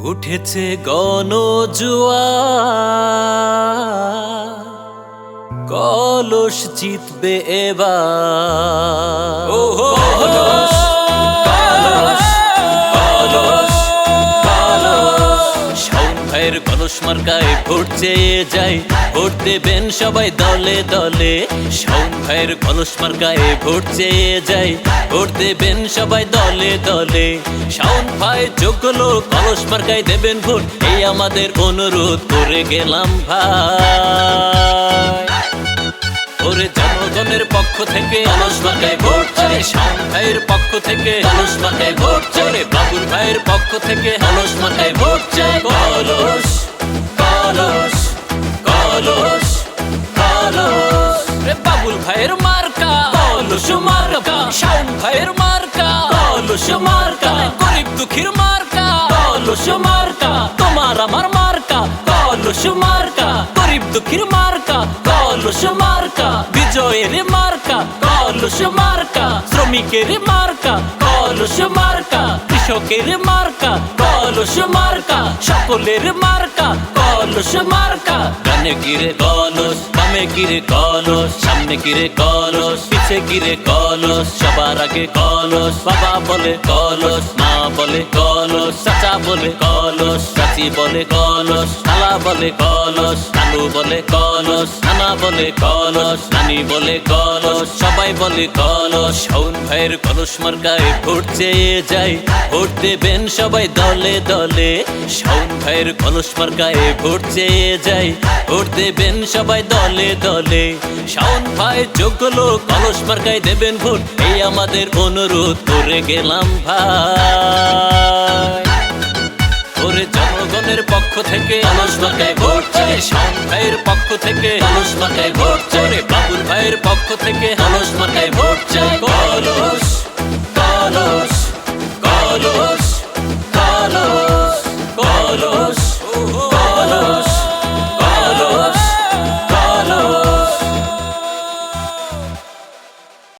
উঠেছে গণজোয়ার, কলস জিতবে এবার। কলস, কলস, কলস, কলস। শাওন ভাইয়ের কলস মার্কায় ভোট চেয়ে যাই, ভোট দেবেন সবাই দলে দলে। শাওন ভাইয়ের কলস মার্কায় ভোট চেয়ে যাই, ভোট দেবেন সবাই দলে দলে। শাওন ভাই যোগ্য লোক, কলস মার্কায় দেবেন ভোট, এই আমাদের অনুরোধ করে গেলাম ভাই। ওরে জনগণের পক্ষ থেকে কলস মার্কায় ভোট চাই, শাওন ভাইয়ের পক্ষ থেকে কলস মার্কায় ভোট চাই, বাবুল ভাইয়ের পক্ষ থেকে কলস মার্কায় ভোট চাই। কলস, কলস, কলস, কলস। রে বাবুল ভাইয়ের মার্কা কলস মার্কা, শাওন ভাইয়ের মার্কা কলস মার্কা, গরিব দুঃখীর মার্কা কলস মার্কা, তোমার আমার মার্কা কলস মার্কা, গরিব দুঃখীর মার্কা কলস মার্কা, বিজয়ের মার্কা কলস মার্কা, শ্রমিকের মার্কা কলস মার্কা, কৃষকের মার্কা কলস মার্কা, সকলের মার্কা কলস মার্কা। ডানে গিরে কলস, বামে গিরে কলস, সামনে গিরে কলস, পিছে গিরে কলস, সবার আগে কলস। বাবা বলে কলস, মা বলে কলস, চাচা বলে কলস, চাচি বলে কলস, খালা বলে কলস, নানু বলে কলস, নানা বলে কলস, নানি বলে কলস, সবাই বলে কলস। শাওন ভাইয়ের কলস মার্কায় ভোট চেয়ে যাই, ভোট দেবেন সবাই দলে দলে। শাওন ভাইয়ের কলস মার্কায় ভোট চেয়ে যাই, ভোট দেবেন সবাই দলে দলে। শাওন ভাই যোগ্য লোক, কলস মার্কায় দেবেন ভোট, এই আমাদের অনুরোধ করে গেলাম ভাই। ওরে জনগণের পক্ষ থেকে কলস মার্কায় ভোট চাই, শাওন ভাইয়ের পক্ষ থেকে কলস মার্কায় ভোট চাই, বাবুল ভাইয়ের পক্ষ থেকে কলস মার্কায় ভোট চাই। কলস।